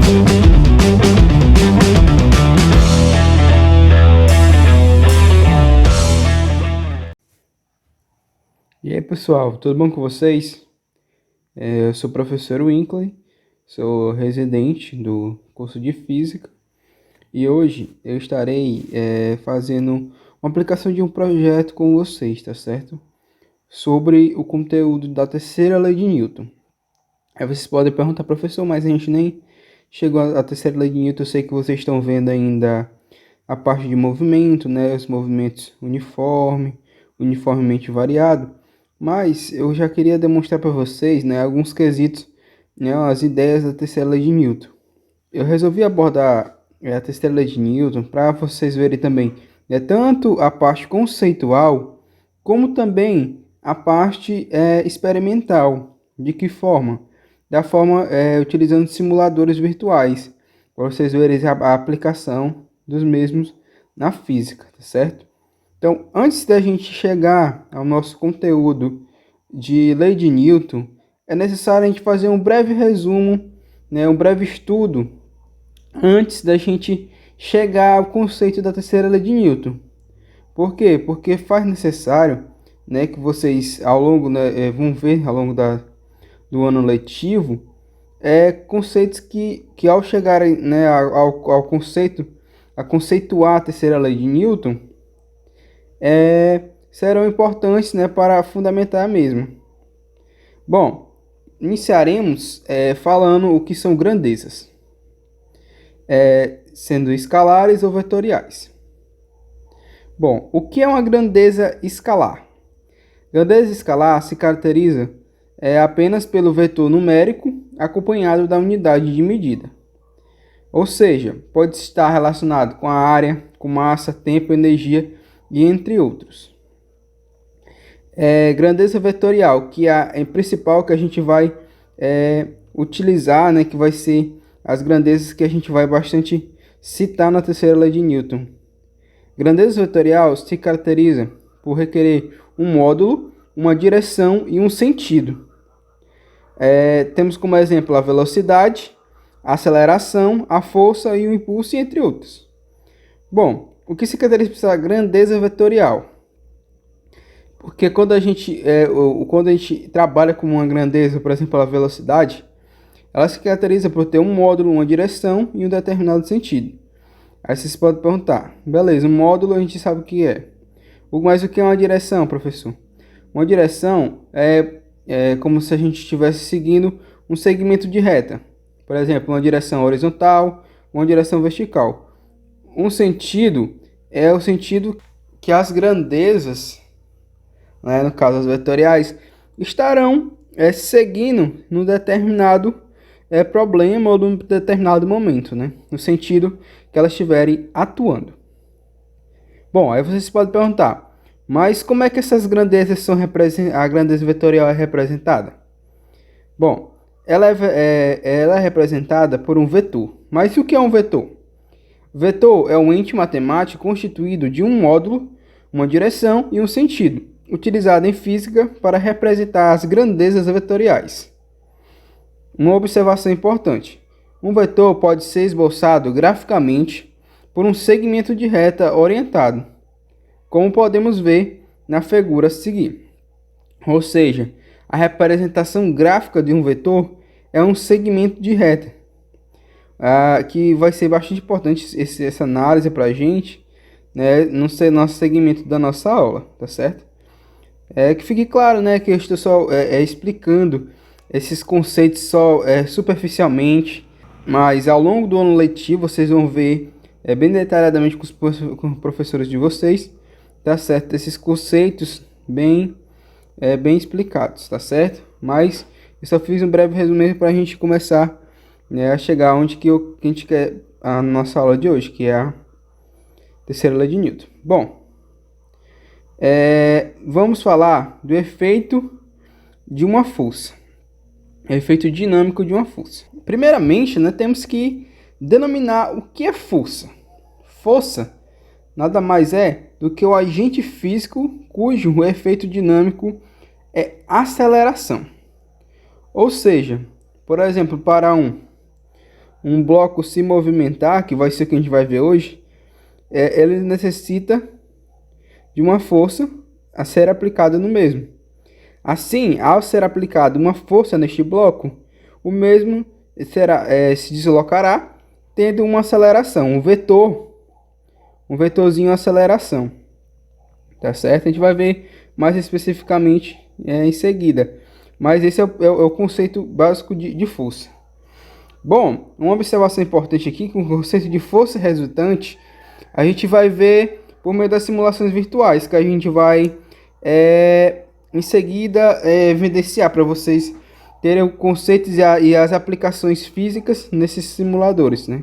E aí pessoal, tudo bom com vocês? Eu sou o professor Winkley, sou residente do curso de Física e hoje eu estarei fazendo uma aplicação de um projeto com vocês, tá certo? Sobre o conteúdo da terceira lei de Newton. Aí vocês podem perguntar, professor, mas a gente nem chegou à terceira lei de Newton. Eu sei que vocês estão vendo ainda a parte de movimento, né? Os movimentos uniformemente variado. Mas eu já queria demonstrar para vocês, né, alguns quesitos, né, as ideias da terceira lei de Newton. Eu resolvi abordar a terceira lei de Newton para vocês verem também, né, tanto a parte conceitual, como também a parte experimental. De que forma? Da forma utilizando simuladores virtuais, para vocês verem a aplicação dos mesmos na física, tá certo? Então, antes da gente chegar ao nosso conteúdo de lei de Newton, é necessário a gente fazer um breve resumo, né, um breve estudo, antes da gente chegar ao conceito da terceira lei de Newton. Por quê? Porque faz necessário, né, que vocês ao longo, né, vão ver ao longo do ano letivo, conceitos que ao chegarem, né, ao conceito, a conceituar a terceira lei de Newton, serão importantes, né, para fundamentar a mesma. Bom, iniciaremos falando o que são grandezas, sendo escalares ou vetoriais. Bom, o que é uma grandeza escalar? Grandeza escalar se caracteriza apenas pelo vetor numérico acompanhado da unidade de medida. Ou seja, pode estar relacionado com a área, com massa, tempo, energia e entre outros. Grandeza vetorial, que é a principal que a gente vai utilizar, né, que vai ser as grandezas que a gente vai bastante citar na terceira lei de Newton. Grandeza vetorial se caracteriza por requerer um módulo, uma direção e um sentido. Temos como exemplo a velocidade, a aceleração, a força e o impulso, entre outros. Bom, o que se caracteriza por essa grandeza vetorial? Porque quando a gente trabalha com uma grandeza, por exemplo, a velocidade, ela se caracteriza por ter um módulo, uma direção e um determinado sentido. Aí vocês podem perguntar, beleza, um módulo a gente sabe o que é. Mas o que é uma direção, professor? Uma direção é como se a gente estivesse seguindo um segmento de reta. Por exemplo, uma direção horizontal, uma direção vertical. Um sentido é o sentido que as grandezas, né, no caso as vetoriais, estarão seguindo num determinado problema ou num determinado momento, né, no sentido que elas estiverem atuando. Bom, aí vocês podem perguntar, mas como é que essas grandezas são representadas? A grandeza vetorial é representada? Bom, ela é representada por um vetor. Mas o que é um vetor? Vetor é um ente matemático constituído de um módulo, uma direção e um sentido, utilizado em física para representar as grandezas vetoriais. Uma observação importante: um vetor pode ser esboçado graficamente por um segmento de reta orientado, como podemos ver na figura a seguir. Ou seja, a representação gráfica de um vetor é um segmento de reta, que vai ser bastante importante essa análise para a gente, né, no nosso segmento da nossa aula, tá certo? Que fique claro, né, que eu estou só explicando esses conceitos só superficialmente, mas ao longo do ano letivo vocês vão ver bem detalhadamente com os professores de vocês, tá certo? Esses conceitos bem explicados, tá certo? Mas eu só fiz um breve resumo para a gente começar, né, a chegar onde que a gente quer a nossa aula de hoje, que é a terceira lei de Newton. Bom, vamos falar do efeito de uma força, efeito dinâmico de uma força. Primeiramente, né, temos que denominar o que é força. Força nada mais é do que o agente físico cujo efeito dinâmico é aceleração. Ou seja, por exemplo, para um um bloco se movimentar, que vai ser o que a gente vai ver hoje, ele necessita de uma força a ser aplicada no mesmo. Assim, ao ser aplicada uma força neste bloco, o mesmo se deslocará, tendo uma aceleração, um vetorzinho aceleração. Tá certo? A gente vai ver mais especificamente em seguida. Mas esse é o conceito básico de força. Bom, uma observação importante aqui, que o conceito de força resultante, a gente vai ver por meio das simulações virtuais, que a gente vai em seguida evidenciar para vocês terem os conceitos e as aplicações físicas nesses simuladores, né?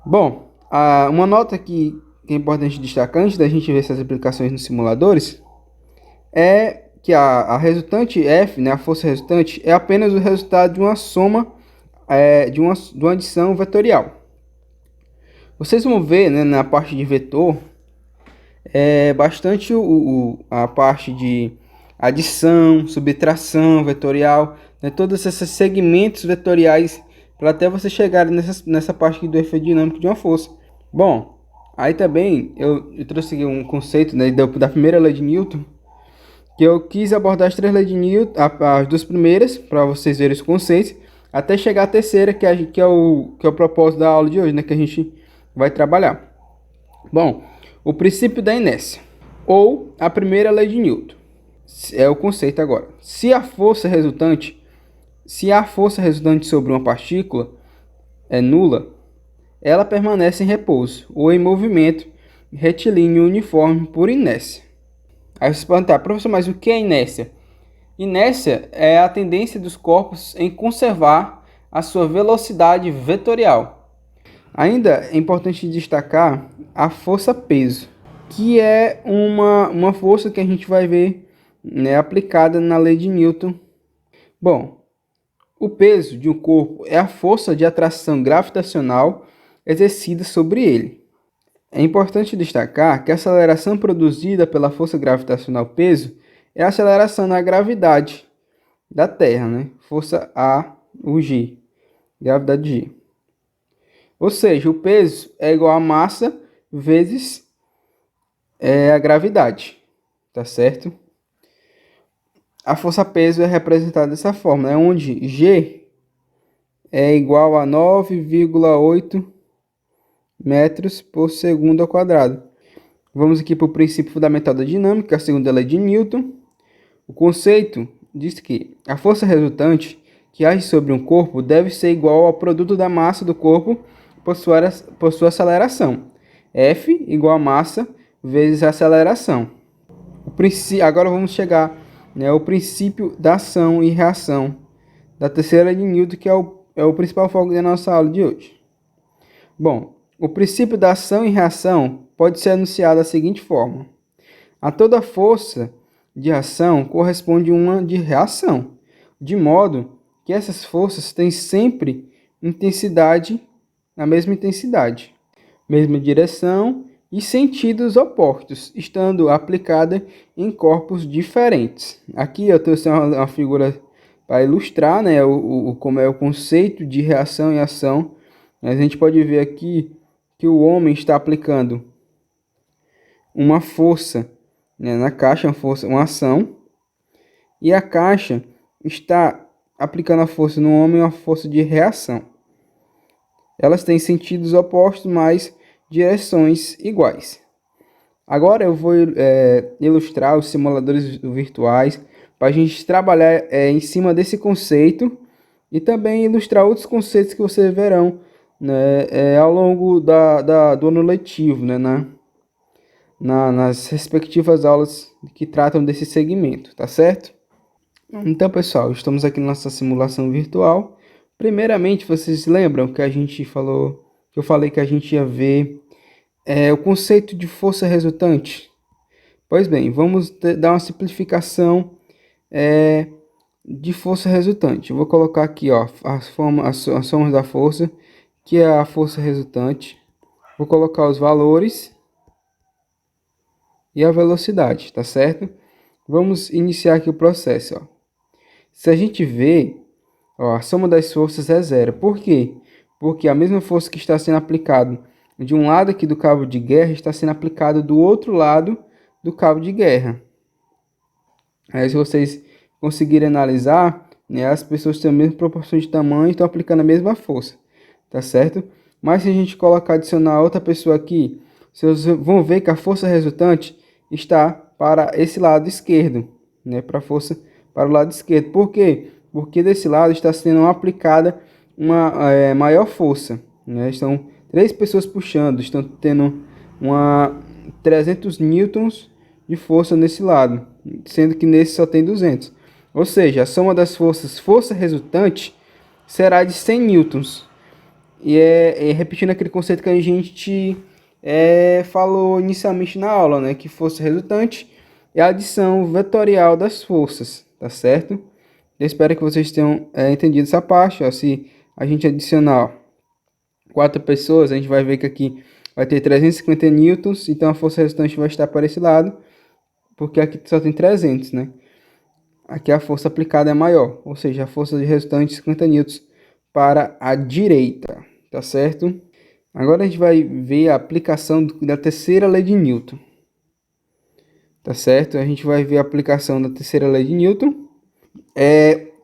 Bom, uma nota que é importante destacar antes da gente ver essas aplicações nos simuladores é que a resultante F, né, a força resultante, é apenas o resultado de uma soma de uma adição vetorial. Vocês vão ver, né, na parte de vetor bastante a parte de adição, subtração vetorial, né, todos esses segmentos vetoriais para até você chegar nessa parte aqui do efeito dinâmico de uma força. Bom, aí também eu trouxe aqui um conceito, né, da primeira lei de Newton, que eu quis abordar as três leis de Newton, as duas primeiras, para vocês verem os conceitos, até chegar à terceira, que é o propósito da aula de hoje, né, que a gente vai trabalhar. Bom, o princípio da inércia, ou a primeira lei de Newton, é o conceito agora. Se a força resultante sobre uma partícula é nula, ela permanece em repouso ou em movimento retilíneo uniforme por inércia. Aí você pode perguntar, professor, mas o que é inércia? Inércia é a tendência dos corpos em conservar a sua velocidade vetorial. Ainda é importante destacar a força-peso, que é uma força que a gente vai ver, né, aplicada na lei de Newton. Bom, o peso de um corpo é a força de atração gravitacional exercida sobre ele. É importante destacar que a aceleração produzida pela força gravitacional peso é a aceleração na gravidade da Terra, né? Força A, o G, gravidade G. Ou seja, o peso é igual a massa vezes a gravidade, tá certo? A força-peso é representada dessa forma, né? Onde G é igual a 9,8 metros por segundo ao quadrado. Vamos aqui para o princípio fundamental da dinâmica, a segunda lei de Newton. O conceito diz que a força resultante que age sobre um corpo deve ser igual ao produto da massa do corpo por sua aceleração. F igual a massa vezes a aceleração. Agora vamos chegar, né, ao princípio da ação e reação da terceira lei de Newton, que é o principal foco da nossa aula de hoje. Bom, o princípio da ação e reação pode ser enunciado da seguinte forma: a toda força de ação corresponde uma de reação, de modo que essas forças têm sempre a mesma intensidade, mesma direção e sentidos opostos, estando aplicada em corpos diferentes. Aqui eu trouxe uma figura para ilustrar, né, como é o conceito de reação e ação. A gente pode ver aqui que o homem está aplicando uma força, né, na caixa, uma ação, e a caixa está aplicando a força no homem, uma força de reação. Elas têm sentidos opostos, mas direções iguais. Agora eu vou ilustrar os simuladores virtuais para a gente trabalhar em cima desse conceito e também ilustrar outros conceitos que vocês verão, né, ao longo do ano letivo, né, nas respectivas aulas que tratam desse segmento, tá certo? Então, pessoal, estamos aqui na nossa simulação virtual. Primeiramente, vocês lembram que eu falei que a gente ia ver o conceito de força resultante? Pois bem, vamos dar uma simplificação de força resultante. Eu vou colocar aqui, ó, as somas da força, que é a força resultante. Vou colocar os valores e a velocidade, tá certo? Vamos iniciar aqui o processo, ó. Se a gente vê Ó, a soma das forças é zero. Por quê? Porque a mesma força que está sendo aplicada de um lado aqui do cabo de guerra está sendo aplicada do outro lado do cabo de guerra. Aí, se vocês conseguirem analisar, né, as pessoas têm a mesma proporção de tamanho e estão aplicando a mesma força, tá certo? Mas se a gente colocar adicionar outra pessoa aqui, vocês vão ver que a força resultante está para esse lado esquerdo, né, para o lado esquerdo. Por quê? Porque desse lado está sendo aplicada uma maior força, né? Estão 3 pessoas puxando, estão tendo uma 300 newtons de força nesse lado, sendo que nesse só tem 200. Ou seja, a soma das forças, força resultante, será de 100 newtons. E repetindo aquele conceito que a gente falou inicialmente na aula, né? Que força resultante é a adição vetorial das forças, tá certo? Eu espero que vocês tenham entendido essa parte. Ó. Se a gente adicionar 4 pessoas, a gente vai ver que aqui vai ter 350 newtons, então a força resultante vai estar para esse lado, porque aqui só tem 300, né? Aqui a força aplicada é maior, ou seja, a força resultante 50 newtons para a direita, tá certo? Agora a gente vai ver a aplicação da terceira lei de Newton, tá certo? A gente vai ver a aplicação da terceira lei de Newton,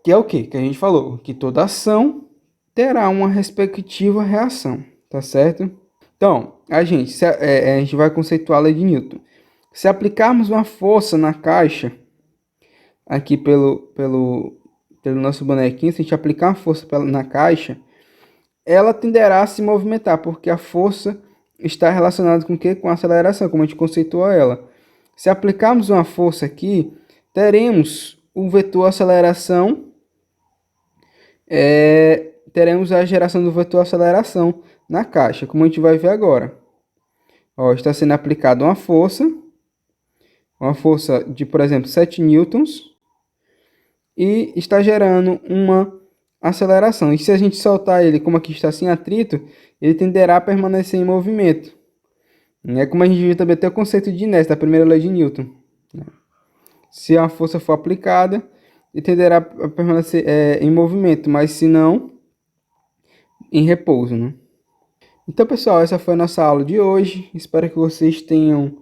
que é o que? Que a gente falou, que toda ação terá uma respectiva reação, tá certo? Então, a gente vai conceituar a lei de Newton. Se aplicarmos uma força na caixa, aqui pelo nosso bonequinho, se a gente aplicar uma força na caixa, ela tenderá a se movimentar, porque a força está relacionada com o quê? Com a aceleração, como a gente conceituou ela. Se aplicarmos uma força aqui, teremos o vetor aceleração, teremos a geração do vetor aceleração na caixa, como a gente vai ver agora. Ó, está sendo aplicada uma força de, por exemplo, 7 newtons, e está gerando uma aceleração. E se a gente soltar ele, como aqui está sem atrito, ele tenderá a permanecer em movimento. É como a gente viu também até o conceito de inércia, da primeira lei de Newton. Se a força for aplicada, ele tenderá a permanecer em movimento, mas se não, em repouso, né? Então, pessoal, essa foi a nossa aula de hoje. Espero que vocês tenham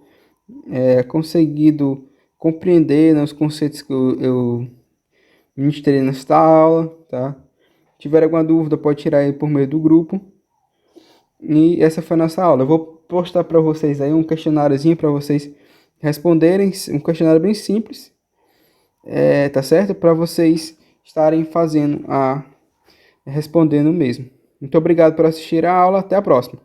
conseguido compreender, né, os conceitos que eu ministrei nesta aula, tá? Se tiver alguma dúvida, pode tirar aí por meio do grupo. E essa foi a nossa aula. Eu vou postar para vocês aí um questionáriozinho para vocês responderem, um questionário bem simples, tá certo? Para vocês estarem fazendo respondendo mesmo. Muito obrigado por assistir a aula. Até a próxima.